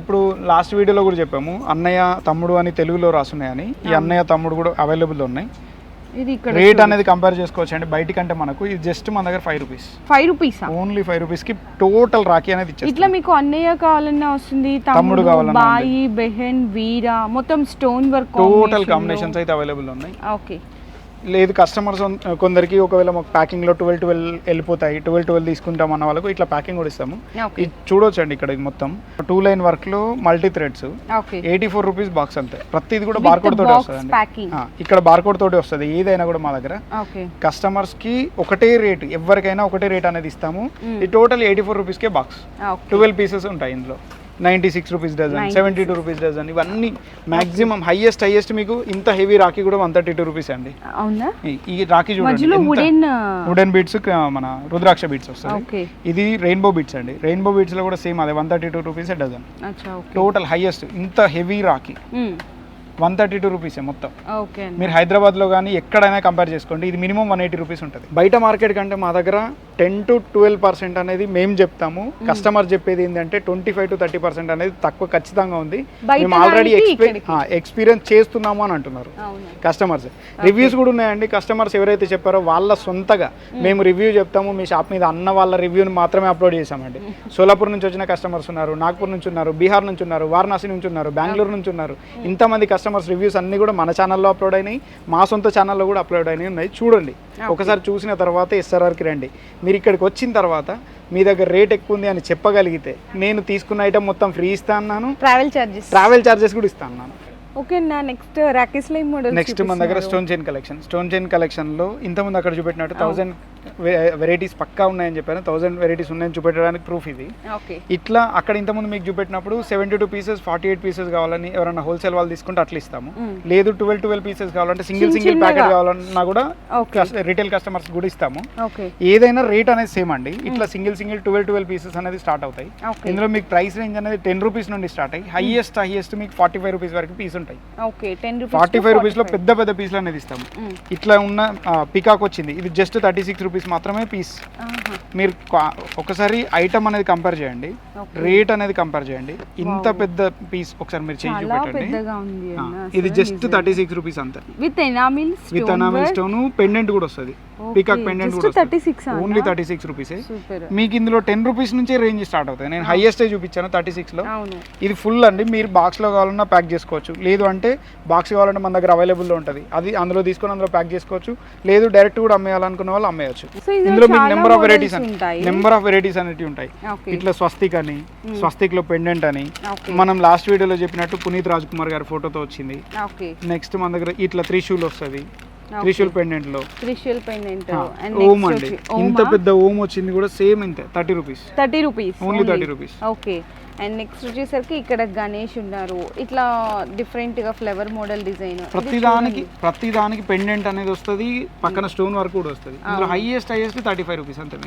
ఇప్పుడు లాస్ట్ వీడియోలో కూడా చెప్పాము అన్నయ్య తమ్ముడు అని తెలుగులో రాసున్నాయని. ఈ అన్నయ్య తమ్ముడు కూడా అవైలబుల్ ఉన్నాయి. రేట్ అనేది కంపేర్ చేసుకోవచ్చు అండి బయట కంటే. మనకు ఇది జస్ట్ మన దగ్గర 5 రూపీస్. ఓన్లీ 5 రూపీస్ కి టోటల్ రాఖీ అనేది ఇచ్చేస్తాం. ఇట్లా మీకు అన్నయ్య కావాలన్నా వస్తుంది, తమ్ముడు కావాలన్నా, బాయి, బెహన్, వీరా మొత్తం స్టోన్ వర్క్ టోటల్ కాంబినేషన్స్ అయితే అవైలబుల్ ఉన్నాయి. ఓకే. లేదు కస్టమర్స్ కొందరికి ఒకవేళ మాకు ప్యాకింగ్ లో 12 వెళ్ళిపోతాయి, 12 తీసుకుంటాం అన్న వాళ్ళకు ఇట్లా ప్యాకింగ్ కూడా ఇస్తాము. ఇది చూడొచ్చు అండి. ఇక్కడ మొత్తం 2 లైన్ వర్క్ లో మల్టీ థ్రెడ్స్ 84 రూపీస్ బాక్స్ అంతే. ప్రతిది కూడా బార్కోడ్ తోటి వస్తుంది. ఇక్కడ బార్కోడ్ తోటి వస్తుంది ఏదైనా కూడా మా దగ్గర. కస్టమర్స్ కి ఒకటే రేట్, ఎవరికైనా ఒకటే రేట్ అనేది ఇస్తాము. ఈ టోటల్ 84 రూపీస్ కే బాక్స్. 12 పీసెస్ ఉంటాయి ఇందులో. 96 రూపీస్ డజన్, 72 రూపీస్ డజన్. ఇవన్నీ మాక్సిమం హైయెస్ట్ మీకు ఇంత హెవీ రాఖీ కూడా 132 రూపీస్ అండి. ఈ రాఖీ చూడండి, వుడెన్ బీడ్స్, మన రుద్రాక్ష బీడ్స్ వస్తాయి. ఇది రెయిన్బో బీడ్స్ అండి. రెయిన్బో బీడ్స్ లో కూడా సేమ్ అదే 132 రూపీస్ డజన్. టోటల్ హైయెస్ట్ ఇంత హెవీ రాఖీ 132 రూపీసే మొత్తం. మీరు హైదరాబాద్ లో కానీ ఎక్కడైనా కంపేర్ చేసుకోండి, ఇది మినిమం 180 రూపీస్ ఉంటుంది. బయట మార్కెట్ కంటే మా దగ్గర 10 to 12% అనేది మేము చెప్తాము. కస్టమర్ చెప్పేది ఏంటంటే 25 to 30% అనేది తక్కువ ఖచ్చితంగా ఉంది. మేము ఆల్రెడీ ఎక్స్పీరియన్స్ చేస్తున్నాము అని అంటున్నారు కస్టమర్స్. రివ్యూస్ కూడా ఉన్నాయండి. కస్టమర్స్ ఎవరైతే చెప్పారో వాళ్ళ సొంతగా మేము రివ్యూ చెప్తాము. మీ షాప్ మీద అన్న వాళ్ళ రివ్యూని మాత్రమే అప్లోడ్ చేసామండి. సోలాపూర్ నుంచి వచ్చిన కస్టమర్స్ ఉన్నారు, నాగ్పూర్ నుంచి ఉన్నారు, బీహార్ నుంచి ఉన్నారు, వారణాసి నుంచి ఉన్నారు, బెంగళూరు నుంచి ఉన్నారు. ఇంతమంది కస్టమర్స్ రివ్యూస్ అన్ని కూడా మన ఛానల్లో అప్లోడ్ అయినాయి, మా సొంత ఛానల్లో కూడా అప్లోడ్ అయినాయి ఉన్నాయి. చూడండి ఒకసారి చూసిన తర్వాత SRRకి రండి. మీరు ఇక్కడికి వచ్చిన తర్వాత మీ దగ్గర రేట్ ఎక్కువ ఉంది అని చెప్పగలిగితే నేను తీసుకున్న ఐటమ్ మొత్తం ఫ్రీ ఇస్తా అన్నాను. ట్రావెల్ చార్జెస్ కూడా ఇస్తా అన్నాను. ఓకే నా next Rakhi slime model. Next మన దగ్గర స్టోన్ చైన్ కలెక్షన్ లో ఇంతకుముందు అక్కడ చూపెట్టినట్టు వెరైటీస్ పక్కా ఉన్నాయని చెప్పాను. 1000 వెరైటీస్ ఉన్నాయని చూపెట్టడానికి ప్రూఫ్ ఇది. ఓకే. ఇట్లా అక్కడ ఇంతకుముందు మీకు చూపెట్టినప్పుడు 72 పీసెస్ 48 పీసెస్ కావాలని ఎవరైనా హోల్సేల్ వాళ్ళు తీసుకుంటే అట్లా ఇస్తాము. లేదు 12 పీసెస్ కావాలంటే సింగిల్ ప్యాకెట్ కావాలన్నా కూడా రిటైల్ కస్టమర్స్ కూడా ఇస్తాము. ఏదైనా రేట్ అనేది సేమ్ అండి. ఇట్లా సింగిల్ 12 పీసెస్ అనేది స్టార్ట్ అవుతాయి. ఇందులో మీకు ప్రైస్ రేంజ్ అనేది 10 రూపీస్ నుండి స్టార్ట్ అయ్యి హైయెస్ట్ మీకు 45 రూపీస్ వరకు పీస్ ఉంటాయి. 45 రూపీస్ లో పెద్ద పీస్లు అనేది ఇస్తాము. ఇట్లా ఉన్న పికాక్ వచ్చింది, ఇది జస్ట్ 36 రూపీస్ మాత్రమే పీస్. మీరు ఒకసారి ఐటమ్ అనేది కంపేర్ చేయండి, రేట్ అనేది కంపేర్ చేయండి. ఇంత పెద్ద పీస్ ఒకసారి మీరు చేంజ్ చూపెట్టండి. ఇది జస్ట్ 36 రూపీస్ అంతే. విత్ ఎనామిల్ స్టోన్ పెండెంట్ కూడా వస్తుంది, పీకాక్ పెండెంట్ కూడా వస్తుంది. Only 36 rupees. మీకు ఇందులో 10 రూపీస్ నుంచే రేంజ్ స్టార్ట్ అవుతాయి. నేను హైయెస్ట్ చూపించాను 36 లో. ఇది ఫుల్ అండి. మీరు బాక్స్ లో కావాలన్నా ప్యాక్ చేసుకోవచ్చు, లేదు అంటే బాక్స్ కావాలంటే మన దగ్గర అవైలబుల్ లో ఉంటుంది, అది అందులో తీసుకొని అందులో ప్యాక్ చేసుకోవచ్చు. లేదు డైరెక్ట్ కూడా అమ్మేయాలనుకున్న వాళ్ళు అమ్మేయచ్చు. ఇందులో మీకు నెంబర్ ఆఫ్ వెరైటీస్ అనేవి ఉంటాయి. ఇట్లా స్వస్తిక్ అని, స్వస్తిక్ లో పెండెంట్ అని, మనం లాస్ట్ వీడియోలో చెప్పినట్టు పునీత్ రాజ్ కుమార్ గారి ఫోటోతో వచ్చింది. నెక్స్ట్ మన దగ్గర ఇట్లా త్రిశూల్ వస్తుంది, త్రిశూల్ పెండెంట్ లో ఓం అండి. ఇంత పెద్ద ఓం వచ్చింది కూడా సేమ్ ఇంతే 30 rupees. Only 30 rupees. Okay. And next వచ్చేసరికి ఇక్కడ గణేష్ ఉన్నారు, ఇట్లా డిఫరెంట్ గా ఫ్లవర్ మోడల్ డిజైన్. ప్రతిదానికి పెండెంట్ అనేది వస్తుంది, పక్కన స్టోన్ వర్క్ కూడా వస్తుంది. ఇందులో హైయెస్ట్ 35 రూపీస్ అంతే.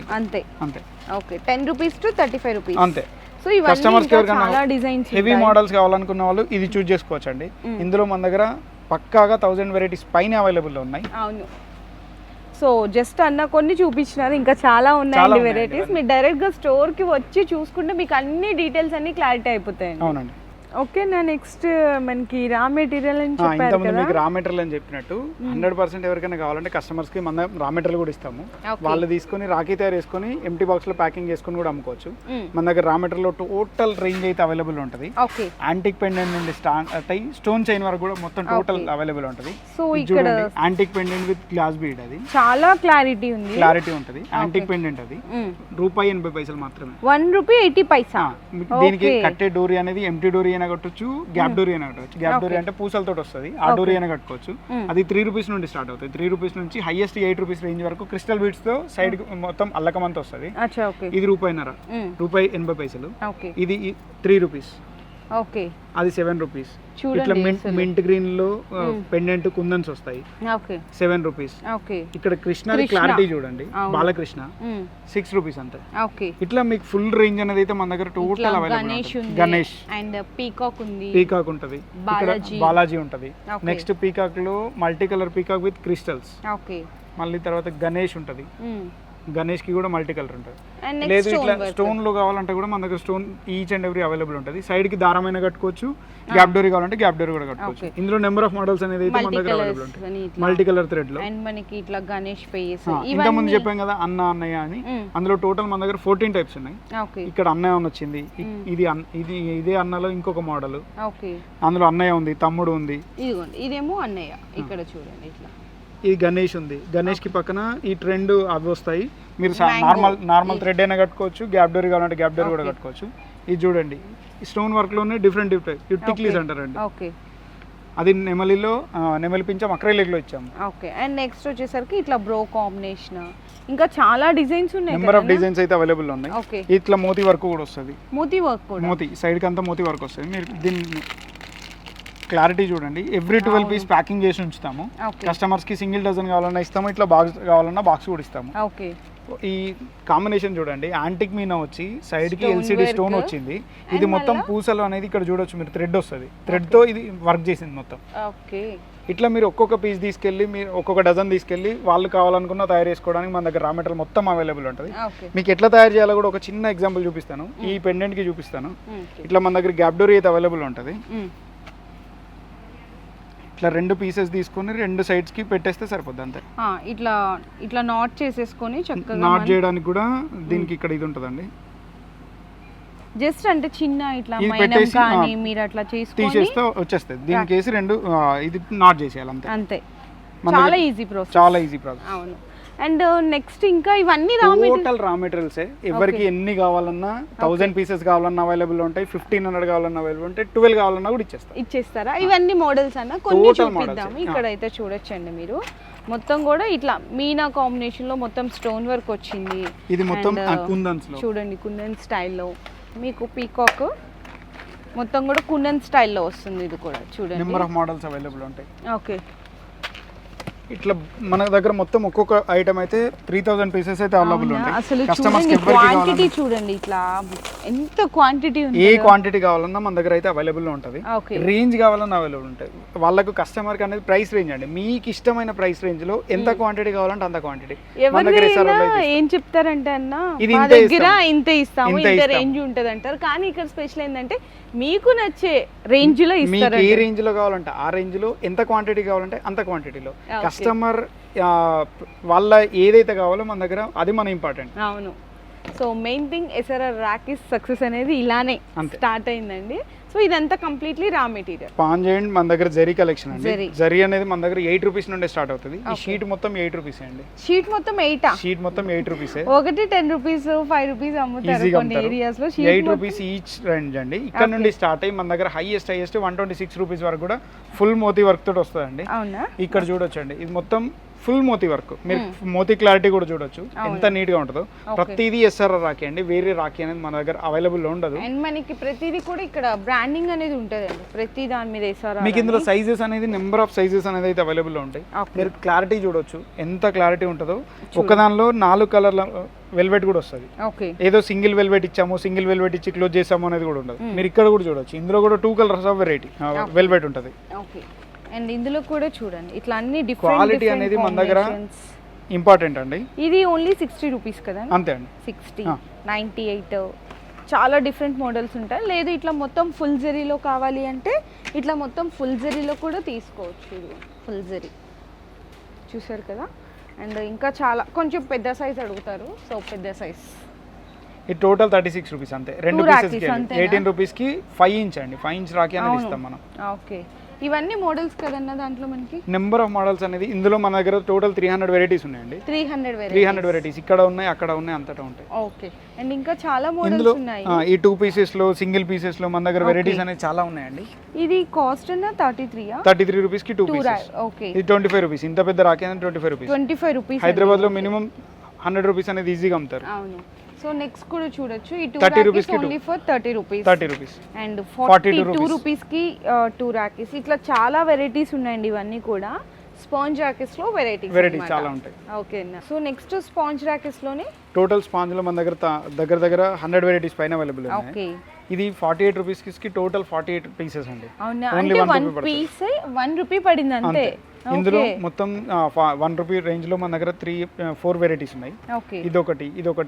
ఓకే. 10 రూపీస్ టు 35 రూపీస్ అంతే. సో ఇవన్నీ కస్టమర్స్ చాలా డిజైన్స్, హెవీ మోడల్స్ కావాలనుకున్న వాళ్ళు ఇది చూస్ చేసుకోవచ్చు అండి. ఇందులో మన దగ్గర పక్కాగా 1000 వెరైటీస్ పైన అవైలబుల్లో ఉన్నాయి. అవును. సో జస్ట్ అన్న కొన్ని చూపించినారు, ఇంకా చాలా ఉన్నాయండి వెరైటీస్. మీరు డైరెక్ట్ గా స్టోర్ కి వచ్చి చూసుకుంటే మీకు అన్ని డీటెయిల్స్ అన్ని క్లారిటీ అయిపోతాయండి. అవునండి. ఓకే. నా నెక్స్ట్ మనకి రా మెటీరియల్ అని చెప్పారు కదా, మీకు రా మెటీరియల్ అని చెప్పినట్టు 100% ఎవరికైనా కావాలంటే కస్టమర్స్ కి మన రా మెటీరియల్ కూడా ఇస్తాము. వాళ్ళు తీసుకొని రాఖీ తయారు చేసుకొని ఎంటీ బాక్స్ లో ప్యాకింగ్ చేసుకొని కూడా అమ్ముకోవచ్చు. మన దగ్గర రా మెటీరియల్ లో టోటల్ రేంజ్ అయితే అవైలబుల్ ఉంటుంది. యాంటిక్ పెండెంట్ నుండి స్టార్ట్ అయ్యి స్టోన్ చైన్ వరకు కూడా మొత్తం టోటల్ అవైలబుల్ ఉంటుంది. సో ఇక్కడ antique pendant with glass bead, అది చాలా క్లారిటీ ఉంటుంది. యాంటిక్ పెండెంట్ అది ₹80 మాత్రమే. ₹1.80. దీనికి కట్టే డోరీ అనేది ఎంటీ డోరీ అయినా కట్టొచ్చు, గ్యాప్ డోరీ అయినా కట్టవచ్చు. గ్యాప్ డోరీ అంటే పూసలతో వస్తుంది, ఆ డోరీ అయినా కట్టుకోవచ్చు. అది 3 రూపీస్ నుండి స్టార్ట్ అవుతుంది. 3 రూపీస్ నుంచి హైయెస్ట్ 8 రూపీస్ రేంజ్ వరకు క్రిస్టల్ బీడ్స్ తో సైడ్ మొత్తం అల్లకమంత వస్తుంది. ఇది ₹1.50. ఇది 3 రూపీస్. ఓకే. అది 7 రూపీస్. ఇట్లా మింట్ గ్రీన్ లో పెండెంట్ కుందన్స్ వస్తాయి, 7 రూపీస్. ఇక్కడ కృష్ణ క్లారిటీ చూడండి, బాలకృష్ణ 6 రూపీస్ అంతే. ఇట్లా మీకు ఫుల్ రేంజ్ అనేది అయితే మన దగ్గర total available. Ganesh and peacock ఉంటది, ఇక్కడ బాలాజీ ఉంటది. నెక్స్ట్ పీకాక్ లో multi colour peacock with crystals. మళ్ళీ తర్వాత గణేష్ ఉంటది, గణేష్ కి కూడా మల్టీ కలర్ ఉంటుంది. లేదు ఇట్లా స్టోన్ లో కావాలంటే కూడా మన దగ్గర stone each and every available ఉంటుంది. సైడ్ కి దారమైన కట్టుకోవచ్చు, గ్యాప్ డోరీ కావాలంటే గ్యాప్ డోరీ కూడా కట్టుకోవచ్చు. ఇందులో నెంబర్ ఆఫ్ మోడల్స్ అనేది అయితే మన దగ్గర అవైలబుల్ ఉంటుంది. మల్టీ కలర్ థ్రెడ్ లో మనకి ఇట్లా గణేష్ పేస్ ఇంత ముందు చెప్పాం కదా అన్నయ్య అని, అందులో టోటల్ మన దగ్గర 14 టైప్స్ ఉన్నాయి. ఇక్కడ అన్నయ్య అని వచ్చింది, ఇదే అన్నలో ఇంకొక మోడల్, అందులో అన్నయ్య ఉంది, తమ్ముడు ఉంది. ఇదేమో అన్నయ్య. ఇక్కడ చూడండి ఇట్లా ఇది గణేష్ ఉంది. గణేష్ కి పక్కన ఈ ట్రెండ్ అవి వస్తాయి. మీరు నార్మల్ థ్రెడ్ అయినా కట్టుకోవచ్చు, గ్యాప్ డోరీ కావాలంటే గ్యాప్ డోరీ కూడా కట్టుకోవచ్చు. ఇది చూడండి, స్టోన్ వర్క్ లోనే డిఫరెంట్ టిక్లీస్ అంటారండి. అది నెమలిలో నెమలి పించం అక్రైలిక్ లో ఇచ్చాము. ఓకే. అండ్ నెక్స్ట్ వచ్చేసరికి ఇట్లా బ్రో కాంబినేషన్, ఇంకా చాలా డిజైన్స్ ఉన్నాయి. నెంబర్ ఆఫ్ డిజైన్స్ అయితే అవైలబుల్ ఉన్నాయి. ఇట్లా మోతీ వర్క్ కూడా వస్తుంది. మోతీ సైడ్ కి అంతా మోతీ వర్క్ వస్తుంది. మీరు దీన్ని క్లారిటీ చూడండి. ఎవ్రీ 12 పీస్ ప్యాకింగ్ చేసి ఉంచుతాము. కస్టమర్స్ కి సింగిల్ డజన్ కావాలన్నా ఇస్తాము, ఇట్లా బాక్స్ కావాలన్నా బాక్స్ కూడా ఇస్తాము. ఈ కాంబినేషన్ చూడండి, యాంటిక్ మీనా వచ్చి సైడ్ కి ఎల్సిడి స్టోన్ వచ్చింది. ఇది మొత్తం పూసలు అనేది ఇక్కడ చూడొచ్చు మీరు, థ్రెడ్ వస్తుంది, థ్రెడ్ తో ఇది వర్క్ చేసింది మొత్తం. ఇట్లా మీరు ఒక్కొక్క పీస్ తీసుకెళ్ళి, మీరు ఒక్కొక్క డజన్ తీసుకెళ్ళి వాళ్ళు కావాలనుకున్న తయారు చేసుకోవడానికి మన దగ్గర రా మెటీరియల్ మొత్తం అవైలబుల్ ఉంటుంది. మీకు ఎట్లా తయారు చేయాలో కూడా ఒక చిన్న ఎగ్జాంపుల్ చూపిస్తాను. ఈ పెండెంట్ కి చూపిస్తాను. ఇట్లా మన దగ్గర గ్యాప్ డోరీ అయితే అవైలబుల్ ఉంటుంది. ఇట్లా 2 పీసెస్ తీసుకొని 2 సైడ్స్ కి పెట్టేస్తే సరిపోద్ది అంతే. ఇట్లా నాట్ చేసేసుకొని చక్కగా నాట్ చేయడానికి కూడా దీనికి ఇక్కడ ఇది ఉంటుందండి. జస్ట్ అంటే చిన్న ఇట్లా మైనం కానీ మీరు అట్లా చేసుకొని తీసేస్తే వచ్చేస్తుంది. దీనికి వేసి 2 ఇది నాట్ చేసేయాలి అంతే. చాలా ఈజీ ప్రాసెస్. అవును. అండ్ నెక్స్ట్ ఇంకా ఇవన్నీ రా టోటల్ రా మెటీరియల్సే. ఎవరికి ఎన్ని కావాలన్నా 1000 పీసెస్ కావాలన్నా అవైలబుల్ ఉంటాయి, 1500 కావాలన్నా అవైలబుల్ ఉంటాయి, 12 కావాలన్నా కూడా ఇచ్చేస్తారా? ఇవన్నీ మోడల్స్ అన్న కొన్ని చూపిద్దాము. ఇక్కడైతే చూడొచ్చండి మీరు, మొత్తం కూడా ఇట్లా మీనా కాంబినేషన్ లో మొత్తం స్టోన్ వర్క్ వచ్చింది. ఇది మొత్తం కుందన్స్ లో చూడండి, కుందన్ స్టైల్లో మీకు పీకాక్ మొత్తం కూడా కుందన్ స్టైల్లో వస్తుంది. ఇది కూడా చూడండి, నెంబర్ ఆఫ్ మోడల్స్ అవైలబుల్ ఉంటాయి. ఓకే, ఇట్లా మన దగ్గర మొత్తం ఒక్కొక్క ఐటమ్ అయితే 3000 పీసెస్ అయితే అవైలబుల్ ఉంటాయి. అసలు చూడండి క్వాంటిటీ చూడండి, ఇట్లా ఎంత క్వాంటిటీ ఉంది. ఏ క్వాంటిటీ కావాలన్నా మన దగ్గర అయితే అవైలబుల్ ఉంటుంది. రేంజ్ కావాలన్నా అవైలబుల్ ఉంటాయి. వాళ్ళకు కస్టమర్ కి అనేది ప్రైస్ రేంజ్ అండి, మీకు ఇష్టమైన ప్రైస్ రేంజ్ లో ఎంత క్వాంటిటీ కావాలంటే అంత క్వాంటిటీ మన దగ్గర. ఏం చెప్తారంటే అన్న, ఇది మా దగ్గర ఇంత ఇస్తాము, ఇంత రేంజ్ ఉంటది అంటారు. కానీ ఇక్కడ స్పెషల్ ఏంటంటే మీకు నచ్చే రేంజ్ లో ఇస్తారు. మీకు ఏ రేంజ్ లో కావాలంటే ఆ రేంజ్ లో, ఎంత క్వాంటిటీ కావాలంటే అంత క్వాంటిటీలో. కస్టమర్ వాళ్ళ ఏదైతే కావాలో మన దగ్గర అది మన ఇంపార్టెంట్. అవును. So main thing SRR Rakhis success అనేది ఇలానే స్టార్ట్ అయిందండి. సో ఇదంతా completely raw material. Sponge and మన దగ్గర జరీ కలెక్షన్ అండి. జరీ అనేది మన దగ్గర 8 రూపీస్ నుండి స్టార్ట్ అవుతుంది. ఈ షీట్ మొత్తం 8 రూపీస్ అండి. షీట్ మొత్తం 8 షీట్ మొత్తం 8 రూపీస్. ఒకటి 10 రూపీస్ 5 రూపీస్ అమ్ముతారు కొన్ని ఏరియాస్ లో. 8 రూపీస్ ఈచ్ రేంజ్ అండి. ఇక్కడ నుండి స్టార్ట్ అయ్యి మన దగ్గర హైయెస్ట్ 126 రూపీస్ వరకు కూడా ఫుల్ మోతీ వర్క్ తోటి వస్తుందండి. అవునా, ఇక్కడ చూడొచ్చండి, ఇది మొత్తం ఫుల్ మోతీ వర్క్. మీరు మోతీ క్లారిటీ కూడా చూడొచ్చు ఎంత నీట్ గా ఉంటుందో. ప్రతిదీ ఎస్ఆర్ఆర్ రాఖీ అండి, వేరే రాఖీ అనేది మన దగ్గర అవైలబుల్ ఉండదు. అండ్ మనకి ప్రతిదీ కూడా ఇక్కడ బ్రాండింగ్ అనేది ఉంటదండి, ప్రతి దాని మీద ఎస్ఆర్ఆర్. మీకు ఇందులో సైజెస్ అనేది నెంబర్ ఆఫ్ సైజెస్ అనేది అయితే అవైలబుల్ ఉంటాయి. మీరు క్లారిటీ చూడొచ్చు ఎంత క్లారిటీ ఉంటుందో. ఒకదానిలో 4 కలర్ల వెల్వెట్ కూడా వస్తుంది. ఏదో సింగిల్ వెల్వెట్ ఇచ్చాము, సింగిల్ వెల్వెట్ ఇచ్చి క్లోజ్ చేసాము అనేది కూడా ఉండదు. మీరు ఇక్కడ కూడా చూడొచ్చు, ఇందులో కూడా 2 కలర్స్ ఆఫ్ వెరైటీ వెల్వెట్ ఉంటుంది. అండ్ ఇందులో కూడా చూడండి ఇట్లా అన్ని డిఫరెంట్ క్వాలిటీ అనేది మన దగ్గర ఇంపార్టెంట్ అండి. ఇది ఓన్లీ 60 రూపీస్ కదా? అంతే అండి. 60, 98 చాలా డిఫరెంట్ మోడల్స్ ఉంటాయి. లేదు ఇట్లా మొత్తం ఫుల్ జరీలో కావాలి అంటే ఇట్లా మొత్తం ఫుల్ జరీలో కూడా తీసుకోవచ్చు. ఇది ఫుల్ జరీ చూసారు కదా. అండ్ ఇంకా చాలా కొంచెం పెద్ద సైజ్ అడుగుతారు, సో పెద్ద సైజ్. ఇది టోటల్ 36 రూపీస్ అంతే. 2 పీసెస్ 18 రూపీస్ కి 5 ఇంచ్ అండి. 5 ఇంచ్ రాఖీ అనేది ఇస్తాం మనం. ఓకే, ఇవన్నీ మోడల్స్ కదన్న దాంట్లో మనకి నెంబర్ ఆఫ్ మోడల్స్ అనేది ఇందులో మన దగ్గర టోటల్ 300 వెరైటీస్ ఉన్నాయండి. 300 వెరైటీస్ ఇక్కడ ఉన్నాయి, అక్కడ ఉన్నాయి, అంతటా ఉంటాయి. ఓకే, అండ్ ఇంకా చాలా మోడల్స్ ఉన్నాయి. ఈ 2 పీసెస్ లో, సింగిల్ పీసెస్ లో మన దగ్గర వెరైటీస్ అనేది చాలా ఉన్నాయండి. ఇది కాస్ట్ అన్న 33 రూపీస్ కి 2 పీసెస్. ఓకే, ఇది 25 రూపీస్. ఇంత పెద్ద రాఖీ అనేది 25 రూపీస్. హైదరాబాద్ లో మినిమం 100 రూపీస్ అనేది ఈజీగా అమ్ముతారు. అవును. సో నెక్స్ట్ కూడా చూడొచ్చు, ఈ 2 rupees only for 30 rupees. And 42 rupees కి 2 రాఖీస్. ఇట్లా చాలా వెరైటీస్ ఉన్నాయండి. ఇవన్నీ కూడా స్పాంజ్ రాఖీస్ లో వెరైటీస్ చాలా ఉంటాయి. ఓకే అన్న. సో నెక్స్ట్ స్పాంజ్ రాఖీస్ లోనే టోటల్ స్పాంజ్ లో మన దగ్గర 100 వెరైటీస్ పైన అవైలబుల్ ఉన్నాయి. ఓకే, ఇది 48 రూపీస్ కి టోటల్ 48 పీసెస్ అండి. అవునా, అంటే 1 పీస్ 1 రూపీ పడింది అంతే. ఇందులో మొత్తం 1 రూపీ రేంజ్ లో మన దగ్గర 4 వెరైటీస్ ఉన్నాయి. ఇదొకటి,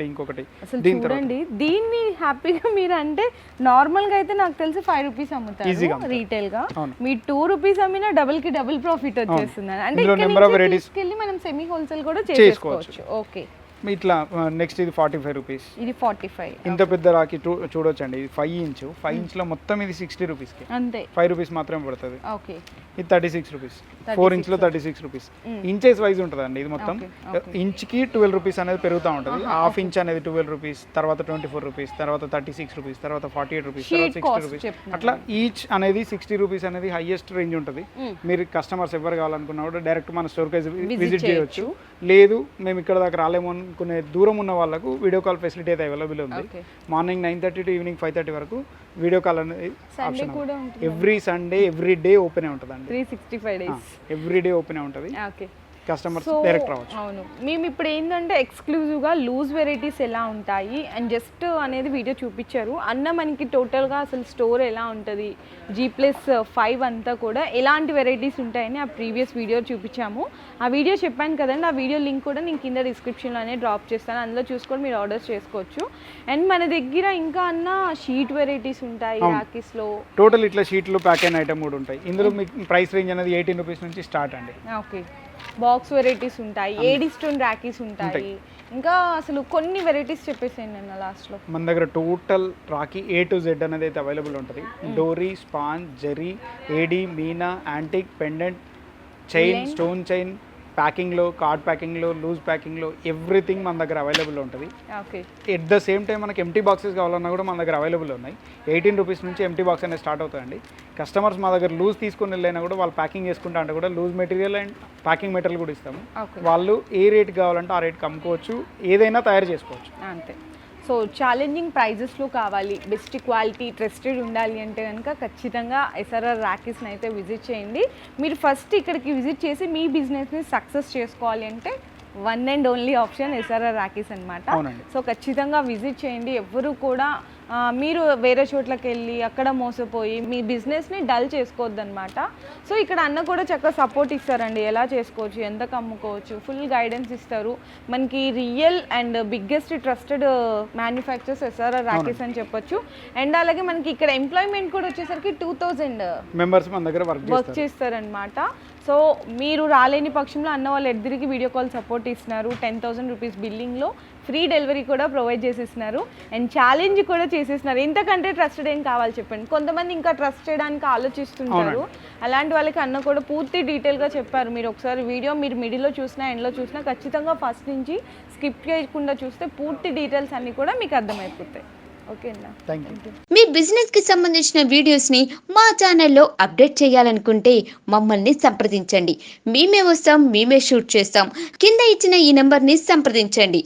ఇంకొకటి. చూడండి, దీన్ని హ్యాపీగా మీరు అంటే నార్మల్ గా అయితే నాకు తెలిసి 5 రూపీస్ అమ్ముతారు రీటైల్ గా. మీ 2 రూపీస్ అమ్మినా డబుల్ కి డబుల్ ప్రాఫిట్ వచ్చేస్తుంది. అంటే ఇక్కడ తీసుకెళ్ళి మనం సెమీ హోల్సేల్ కూడా చేసుకోవచ్చు. ఓకే, ఇట్లా నెక్స్ట్ ఇది 45 రూపీస్. ఇది 45. ఇంత పెద్ద రాఖీ చూడొచ్చండి. ఇది 5 ఇంచ్ లో మొత్తం ఇది 60 రూపీస్ కి అంతే. 5 రూపీస్ మాత్రమే పడుతుంది. ఓకే, ఇది 36 రూపీస్. 4 ఇంచ్ లో 36 రూపీస్. ఇంచెస్ వైజ్ ఉంటుందండి. ఇది మొత్తం ఇంచ్ కి 12 రూపీస్ అనేది పెరుగుతూ ఉంటుంది. హాఫ్ ఇంచ్ అనేది 12 రూపీస్, తర్వాత 24 రూపీస్, తర్వాత 36 రూపీస్, తర్వాత 48 రూపీస్, తర్వాత 60 రూపీస్. అట్లా ఈచ్ అనేది 60 రూపీస్ అనేది హైయెస్ట్ రేంజ్ ఉంటుంది. మీరు కస్టమర్స్ ఎవరు కావాలనుకున్నా కూడా డైరెక్ట్ మన స్టోర్ కి విజిట్ చేయొచ్చు. లేదు మేము ఇక్కడ దాకా రాలేము అనుకునే దూరం ఉన్న వాళ్ళకు వీడియో కాల్ ఫెసిలిటీ అయితే అవైలబుల్ ఉంది. మార్నింగ్ 9:30 టు ఈవినింగ్ 5:30 వరకు వీడియో కాల్ అనేది option. Every Sunday every day open ఉంటుందండి. 365 డేస్ ఎవ్రీ డే ఓపెన్ ఉంటుంది. ఓకే, కస్టమర్స్ డైరెక్ట్ రావచ్చు. అవును, మేము ఇప్పుడు ఏంటంటే ఎక్స్క్లూజివ్గా లూజ్ వెరైటీస్ ఎలా ఉంటాయి అండ్ జస్ట్ అనేది వీడియో చూపించారు అన్న. మనకి టోటల్గా అసలు స్టోర్ ఎలా ఉంటుంది, G+5 అంతా కూడా ఎలాంటి వెరైటీస్ ఉంటాయని ఆ ప్రీవియస్ వీడియో చూపించాము. ఆ వీడియో చెప్పాను కదండి, ఆ వీడియో లింక్ కూడా నేను కింద డిస్క్రిప్షన్లోనే డ్రాప్ చేస్తాను. అందులో చూసుకొని మీరు ఆర్డర్స్ చేసుకోవచ్చు. అండ్ మన దగ్గర ఇంకా అన్న షీట్ వెరైటీస్ ఉంటాయి రాఖీస్లో. టోటల్ ఇట్లా షీట్లు ప్యాక్ అయిన ఐటమ్ కూడా ఉంటాయి. ఇందులో మీకు ప్రైస్ రేంజ్ అనేది 18 రూపీస్ నుంచి స్టార్ట్ అండి. ఓకే, బాక్స్ వెరైటీస్ ఉంటాయి, ఏడి స్టోన్ రాఖీస్ ఉంటాయి, ఇంకా అసలు కొన్ని వెరైటీస్ చెప్పేసాను నేను లాస్ట్ లో. మన దగ్గర total rakhi A to Z అనేది అయితే అవైలబుల్ ఉంటుంది. Dori, sponge, zari, AD, meena, antique, pendant, chain, stone chain, ప్యాకింగ్లో, కార్డ్ ప్యాకింగ్లో, లూజ్ ప్యాకింగ్లో ఎవ్రీథింగ్ మన దగ్గర అవైలబుల్ ఉంటుంది. Okay. At the same time మనకి ఎంటీ బాక్సెస్ కావాలన్నా కూడా మన దగ్గర అవైలబుల్ ఉన్నాయి. 18 రూపీస్ నుంచి ఎంటీ బాక్స్ అనేది స్టార్ట్ అవుతాయండి. కస్టమర్స్ మా దగ్గర లూజ్ తీసుకుని వెళ్ళైనా కూడా వాళ్ళు ప్యాకింగ్ చేసుకుంటా అంటే కూడా loose material and packing material కూడా ఇస్తాము. వాళ్ళు ఏ రేట్ కావాలంటే ఆ రేట్కి అమ్ముకోవచ్చు, ఏదైనా తయారు చేసుకోవచ్చు. అంతే. సో ఛాలెంజింగ్ ప్రైజెస్లో కావాలి, బెస్ట్ క్వాలిటీ, ట్రస్టెడ్ ఉండాలి అంటే కనుక ఖచ్చితంగా ఎస్ఆర్ఆర్ రాకీస్ని అయితే విజిట్ చేయండి. మీరు ఫస్ట్ ఇక్కడికి విజిట్ చేసి మీ బిజినెస్ని సక్సెస్ చేసుకోవాలి అంటే one and only option SRR Rakhis అనమాట. సో ఖచ్చితంగా విజిట్ చేయండి. ఎవ్వరూ కూడా మీరు వేరే చోట్లకి వెళ్ళి అక్కడ మోసపోయి మీ బిజినెస్ని డల్ చేసుకోవద్దు అనమాట. సో ఇక్కడ అన్న కూడా చక్కగా సపోర్ట్ ఇస్తారండి, ఎలా చేసుకోవచ్చు, ఎంతకు అమ్ముకోవచ్చు, ఫుల్ గైడెన్స్ ఇస్తారు. మనకి real and biggest trusted manufacturers SRR Rakhis అని చెప్పొచ్చు. అండ్ అలాగే మనకి ఇక్కడ ఎంప్లాయ్మెంట్ కూడా వచ్చేసరికి 2000 మెంబర్స్ మన దగ్గర వర్క్ చేస్తారనమాట. సో మీరు రాలేని పక్షంలో అన్న వాళ్ళు ఎద్దరికి వీడియో కాల్ సపోర్ట్ ఇస్తున్నారు. 10,000 రూపీస్ బిల్లింగ్లో ఫ్రీ డెలివరీ కూడా ప్రొవైడ్ చేసేస్తున్నారు. అండ్ ఛాలెంజ్ కూడా చేసేస్తున్నారు. ఇంతకంటే ట్రస్టెడ్ ఏం కావాలి చెప్పండి. కొంతమంది ఇంకా ట్రస్ట్ చేయడానికి ఆలోచిస్తుంటారు. అలాంటి వాళ్ళకి అన్న కూడా పూర్తి డీటెయిల్గా చెప్పారు. మీరు ఒకసారి వీడియో మీరు మిడిల్లో చూసినా ఎండ్లో చూసినా ఖచ్చితంగా ఫస్ట్ నుంచి స్కిప్ చేయకుండా చూస్తే పూర్తి డీటెయిల్స్ అన్నీ కూడా మీకు అర్థమైపోతాయి. మీ బిజినెస్ కి సంబంధించిన వీడియోస్ ని మా ఛానల్లో అప్డేట్ చేయాలనుకుంటే మమ్మల్ని సంప్రదించండి. మేమే వస్తాం, మేమే షూట్ చేస్తాం. కింద ఇచ్చిన ఈ నెంబర్ ని సంప్రదించండి.